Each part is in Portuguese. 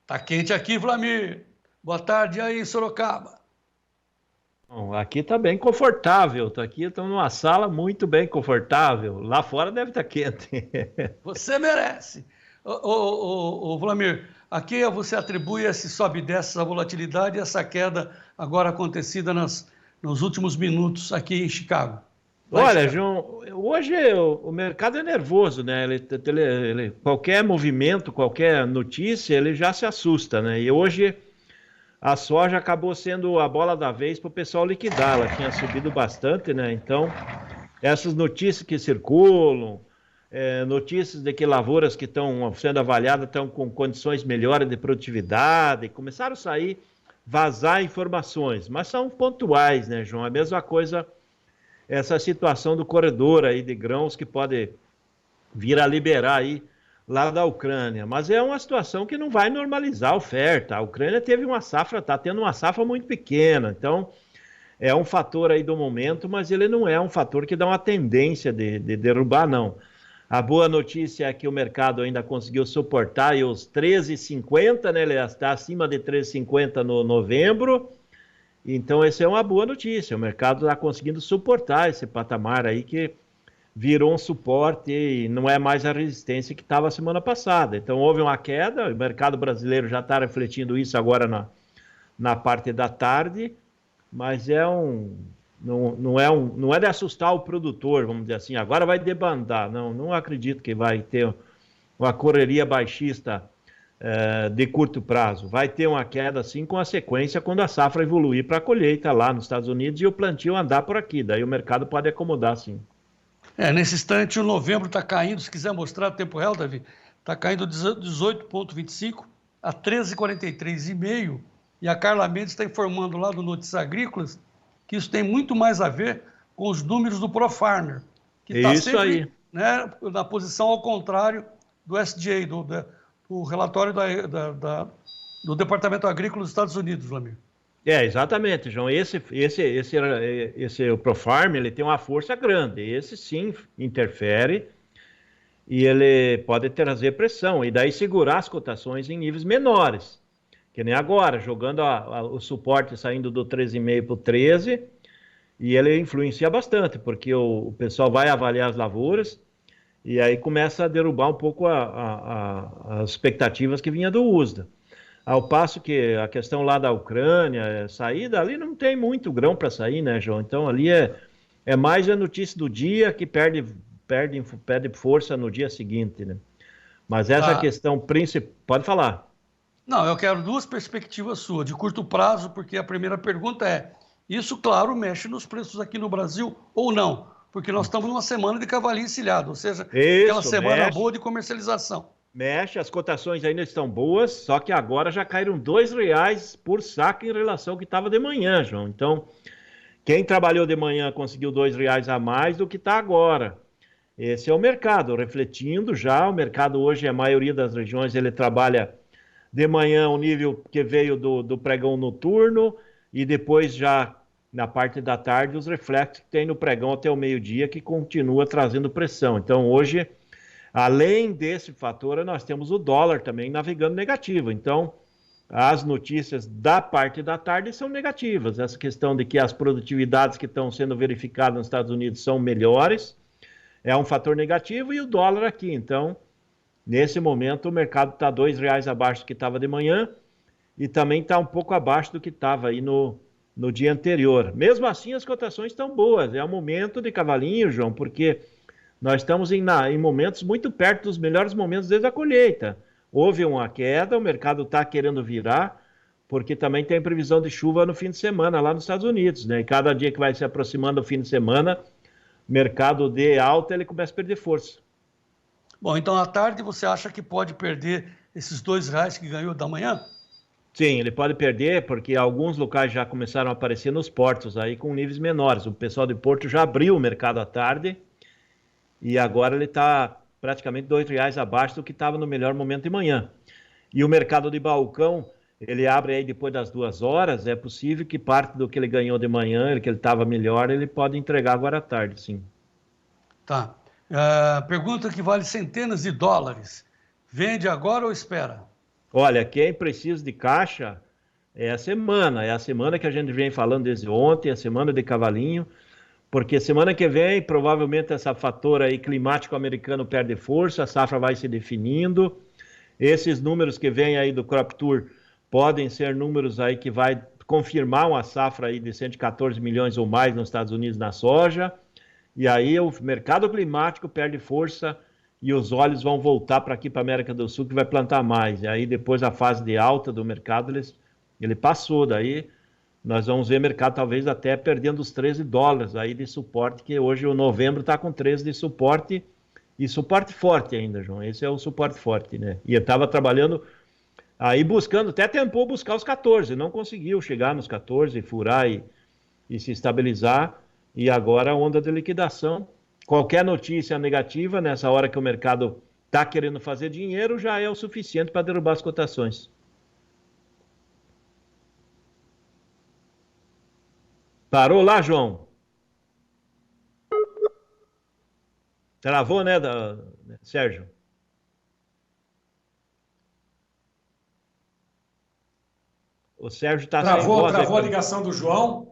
Tá quente aqui, Vlamir. Boa tarde aí em Sorocaba. Bom, aqui está bem confortável. Aqui estamos numa sala muito bem confortável. Lá fora deve estar quente. Você merece. Ô, Vlamir, a que você atribui esse sobe e desce, essa volatilidade e essa queda agora acontecida nos últimos minutos aqui em Chicago? Lá em Olha, Chicago. João, hoje o mercado é nervoso, né? Qualquer movimento, qualquer notícia, ele já se assusta, né? E hoje a soja acabou sendo a bola da vez para o pessoal liquidar. Ela tinha subido bastante, né? Então, essas notícias que circulam, notícias de que lavouras que estão sendo avaliadas estão com condições melhores de produtividade, começaram a sair, vazar informações, mas são pontuais, né, João? É a mesma coisa essa situação do corredor aí de grãos que pode vir a liberar aí lá da Ucrânia. Mas é uma situação que não vai normalizar a oferta. A Ucrânia teve uma safra, está tendo uma safra muito pequena, então é um fator aí do momento, mas ele não é um fator que dá uma tendência de derrubar, não. A boa notícia é que o mercado ainda conseguiu suportar aí os 13,50, né? Ele está acima de 13,50 no novembro. Então, essa é uma boa notícia. O mercado está conseguindo suportar esse patamar aí que virou um suporte e não é mais a resistência que estava semana passada. Então, houve uma queda, o mercado brasileiro já está refletindo isso agora na parte da tarde, mas não é de assustar o produtor, vamos dizer assim, agora vai debandar. Não acredito que vai ter uma correria baixista de curto prazo. Vai ter uma queda assim com a sequência quando a safra evoluir para a colheita lá nos Estados Unidos e o plantio andar por aqui. Daí o mercado pode acomodar sim. Nesse instante o novembro está caindo, se quiser mostrar tempo real, Davi, está caindo 18,25 a 13,43,5 e a Carla Mendes está informando lá do Notícias Agrícolas que isso tem muito mais a ver com os números do ProFarmer, que É está isso sempre, aí. né, na posição ao contrário do SDA, do relatório do Departamento Agrícola dos Estados Unidos, Vlamir. Exatamente, João. Esse o ProFarm, ele tem uma força grande. Esse sim interfere e ele pode trazer pressão e daí segurar as cotações em níveis menores. Que nem agora, jogando o suporte saindo do 13,5 para o 13, e ele influencia bastante, porque o pessoal vai avaliar as lavouras e aí começa a derrubar um pouco as expectativas que vinha do USDA. Ao passo que a questão lá da Ucrânia, saída ali não tem muito grão para sair, né, João? Então ali é mais a notícia do dia que perde força no dia seguinte, né? Mas essa Tá. questão principal, pode falar. Não, eu quero duas perspectivas suas, de curto prazo, porque a primeira pergunta é: isso, claro, mexe nos preços aqui no Brasil ou não? Porque nós estamos numa semana de cavalinho encilhado, ou seja, aquela Isso, semana boa mexe, de comercialização. mexe, as cotações ainda estão boas, só que agora já caíram R$ 2 por saco em relação ao que estava de manhã, João. Então, quem trabalhou de manhã conseguiu R$ 2 a mais do que está agora. Esse é o mercado, refletindo já. O mercado hoje, a maioria das regiões, ele trabalha de manhã o nível que veio do pregão noturno e depois já na parte da tarde os reflexos que tem no pregão até o meio-dia que continua trazendo pressão. Então hoje, além desse fator, nós temos o dólar também navegando negativo. Então as notícias da parte da tarde são negativas. Essa questão de que as produtividades que estão sendo verificadas nos Estados Unidos são melhores é um fator negativo e o dólar aqui. Então, nesse momento, o mercado está R$ 2 abaixo do que estava de manhã e também está um pouco abaixo do que estava aí no dia anterior. Mesmo assim, as cotações estão boas. É um momento de cavalinho, João, porque nós estamos em momentos muito perto dos melhores momentos desde a colheita. Houve uma queda, o mercado está querendo virar, porque também tem previsão de chuva no fim de semana lá nos Estados Unidos, né? E cada dia que vai se aproximando do fim de semana, o mercado de alta ele começa a perder força. Bom, então à tarde você acha que pode perder esses R$ 2 que ganhou da manhã? Sim, ele pode perder porque alguns locais já começaram a aparecer nos portos aí com níveis menores. O pessoal de Porto já abriu o mercado à tarde e agora ele está praticamente R$ 2 abaixo do que estava no melhor momento de manhã. E o mercado de balcão, ele abre aí depois das 2 horas, é possível que parte do que ele ganhou de manhã, que ele estava melhor, ele pode entregar agora à tarde, sim. Tá. Pergunta que vale centenas de dólares. Vende agora ou espera? Olha, quem precisa de caixa é a semana que a gente vem falando desde ontem, a semana de cavalinho, porque semana que vem provavelmente essa fator aí climático americano perde força, a safra vai se definindo. Esses números que vêm aí do Crop Tour podem ser números aí que vai confirmar uma safra aí de 114 milhões ou mais nos Estados Unidos na soja. E aí o mercado climático perde força e os olhos vão voltar para aqui, para a América do Sul, que vai plantar mais. E aí depois a fase de alta do mercado, ele passou. Daí nós vamos ver o mercado talvez até perdendo os US$ 13 aí de suporte, que hoje o novembro está com 13 de suporte, e suporte forte ainda, João. Esse é o suporte forte, né? E eu estava trabalhando aí buscando, até tentou buscar os 14, não conseguiu chegar nos 14, furar e se estabilizar. E agora a onda de liquidação. Qualquer notícia negativa nessa hora que o mercado está querendo fazer dinheiro já é o suficiente para derrubar as cotações. Parou lá, João? Travou, né, Sérgio? O Sérgio está sem voz. Travou a ligação do João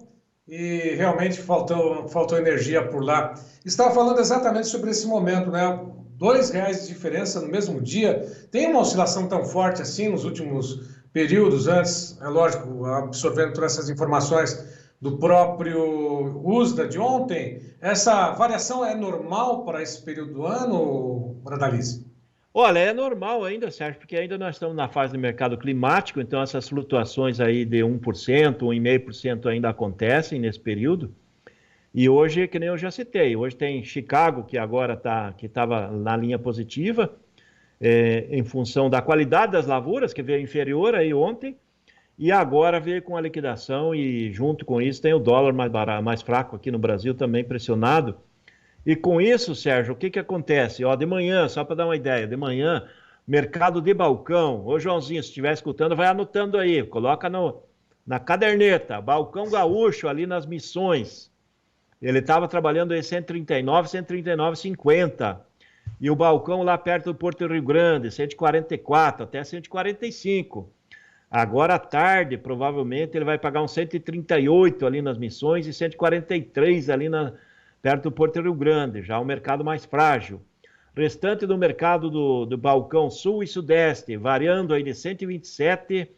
e realmente faltou energia por lá. Estava falando exatamente sobre esse momento, né? R$ 2 de diferença no mesmo dia. Tem uma oscilação tão forte assim nos últimos períodos antes, é lógico, absorvendo todas essas informações do próprio USDA de ontem. Essa variação é normal para esse período do ano, Bradalize? Olha, é normal ainda, Sérgio, porque ainda nós estamos na fase de mercado climático, então essas flutuações aí de 1%, 1,5% ainda acontecem nesse período. E hoje, que nem eu já citei, hoje tem Chicago, que agora que estava na linha positiva, em função da qualidade das lavouras, que veio inferior aí ontem, e agora veio com a liquidação, e junto com isso tem o dólar mais fraco aqui no Brasil também pressionado. E com isso, Sérgio, o que acontece? Ó, de manhã, só para dar uma ideia, de manhã, mercado de balcão. Ô, Joãozinho, se estiver escutando, vai anotando aí, coloca na caderneta, balcão gaúcho ali nas Missões. Ele estava trabalhando em 139, 139,50. E o balcão lá perto do Porto Rio Grande, 144 até 145. Agora à tarde, provavelmente, ele vai pagar uns 138 ali nas Missões e 143 ali perto do Porto Rio Grande, já o mercado mais frágil. Restante do mercado do balcão sul e sudeste, variando aí de 127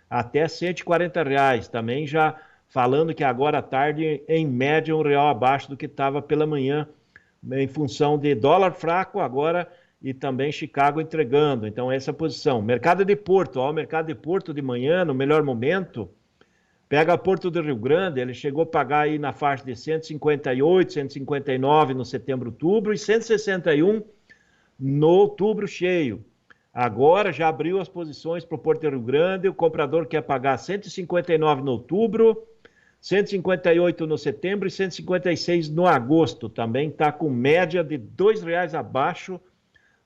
até R$ 140, também já falando que agora à tarde, em média, R$ 1 abaixo do que estava pela manhã, em função de dólar fraco agora e também Chicago entregando. Então, essa posição. Mercado de Porto, ó, o mercado de Porto de manhã, no melhor momento, pega Porto do Rio Grande, ele chegou a pagar aí na faixa de 158, 159 no setembro, outubro e 161 no outubro cheio. Agora já abriu as posições para o Porto do Rio Grande, o comprador quer pagar 159 no outubro, 158 no setembro e 156 no agosto. Também está com média de R$ 2 abaixo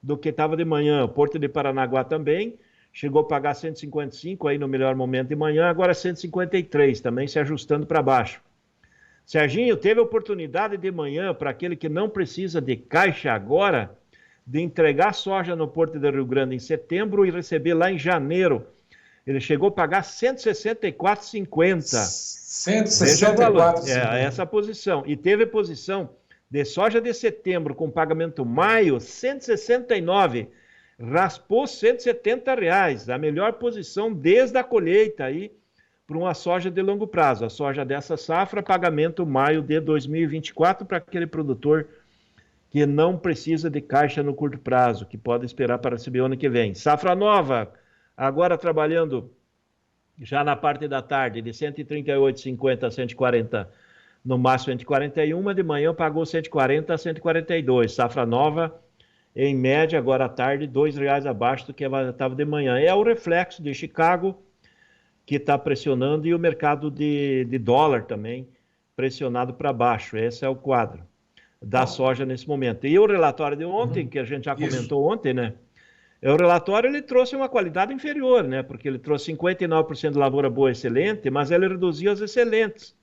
do que estava de manhã. O Porto de Paranaguá também chegou a pagar 155 aí no melhor momento de manhã, agora 153, também se ajustando para baixo. Serginho, teve oportunidade de manhã, para aquele que não precisa de caixa agora, de entregar soja no Porto do Rio Grande em setembro e receber lá em janeiro. Ele chegou a pagar 164,50. 164,50. Essa posição. E teve posição de soja de setembro com pagamento maio, 169. Raspou R$ 170, a melhor posição desde a colheita aí para uma soja de longo prazo. A soja dessa safra, pagamento maio de 2024 para aquele produtor que não precisa de caixa no curto prazo, que pode esperar para receber o ano que vem. Safra nova, agora trabalhando já na parte da tarde, de 138,50 a 140, no máximo 141, de manhã pagou 140 a 142. Safra nova, em média, agora à tarde, R$ 2 abaixo do que estava de manhã. É o reflexo de Chicago que está pressionando e o mercado de dólar também pressionado para baixo. Esse é o quadro da soja nesse momento. E o relatório de ontem, que a gente já comentou ontem, né? O relatório ele trouxe uma qualidade inferior, né? Porque ele trouxe 59% de lavoura boa excelente, mas ele reduziu as excelentes.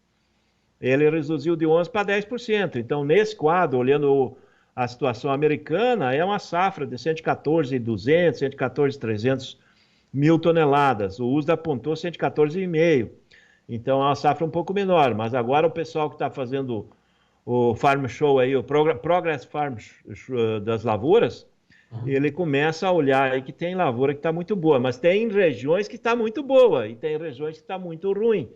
Ele reduziu de 11% para 10%. Então, nesse quadro, olhando a situação americana, é uma safra de 114,200, 114,300 mil toneladas. O USDA apontou 114,5. Então é uma safra um pouco menor. Mas agora o pessoal que está fazendo o Farm Show aí, o Progress Farm das lavouras, ele começa a olhar aí que tem lavoura que está muito boa, mas tem regiões que está muito boa e tem regiões que está muito ruim.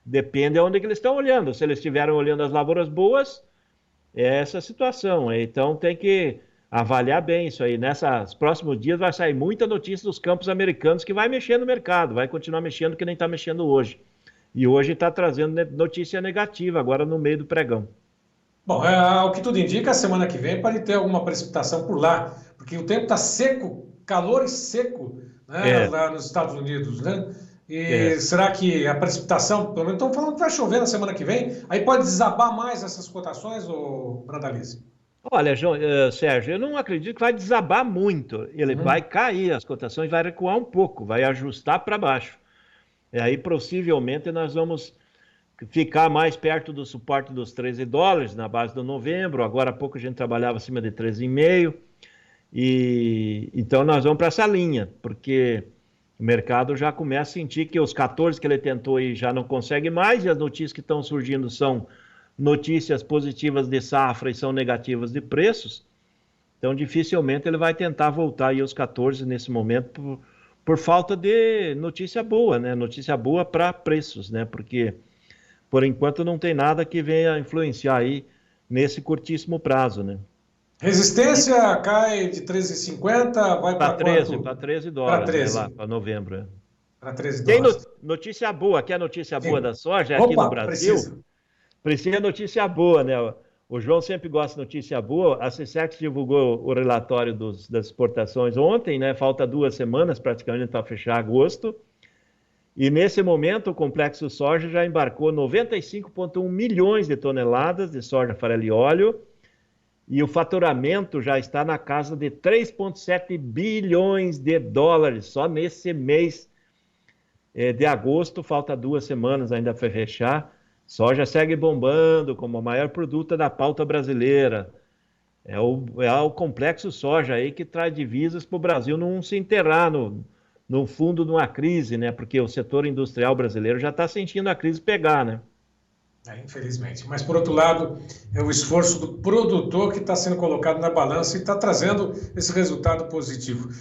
Depende de onde que eles estão olhando. Se eles estiverem olhando as lavouras boas, é essa situação. Então tem que avaliar bem isso aí. Nesses próximos dias vai sair muita notícia dos campos americanos que vai mexer no mercado, vai continuar mexendo que nem está mexendo hoje. E hoje está trazendo notícia negativa agora no meio do pregão. Bom, ao que tudo indica, a semana que vem pode ter alguma precipitação por lá, porque o tempo está seco, calor e seco, né, lá nos Estados Unidos, né? E será que a precipitação, pelo menos estão falando que vai chover na semana que vem, aí pode desabar mais essas cotações, ô Brandalize? Olha, João, Sérgio, eu não acredito que vai desabar muito. Ele vai cair, as cotações vai recuar um pouco, vai ajustar para baixo. E aí, possivelmente, nós vamos ficar mais perto do suporte dos $13 na base do novembro. Agora há pouco a gente trabalhava acima de 13,5. E então nós vamos para essa linha, porque o mercado já começa a sentir que os 14 que ele tentou aí já não consegue mais, e as notícias que estão surgindo são notícias positivas de safra e são negativas de preços. Então dificilmente ele vai tentar voltar aí aos 14 nesse momento por falta de notícia boa, né? Notícia boa para preços, né? Porque por enquanto não tem nada que venha influenciar aí nesse curtíssimo prazo, né? Resistência cai de 13,50, vai para quanto? Para $13, para 13. Né, lá para novembro. É. Para 13 Tem dólares. notícia boa, quer notícia Sim. boa da soja Opa, aqui no Brasil? Precisa notícia boa, né? O João sempre gosta de notícia boa. A CSEX divulgou o relatório das exportações ontem, né? Falta 2 semanas praticamente para fechar agosto. E nesse momento o complexo soja já embarcou 95,1 milhões de toneladas de soja, farelo e óleo, e o faturamento já está na casa de 3,7 bilhões de dólares só nesse mês de agosto. Falta 2 semanas ainda para fechar. Soja segue bombando como a maior produta da pauta brasileira. É o complexo soja aí que traz divisas para o Brasil não se enterrar no fundo de uma crise, né? Porque o setor industrial brasileiro já está sentindo a crise pegar, né? Infelizmente. Mas, por outro lado, é o esforço do produtor que está sendo colocado na balança e está trazendo esse resultado positivo.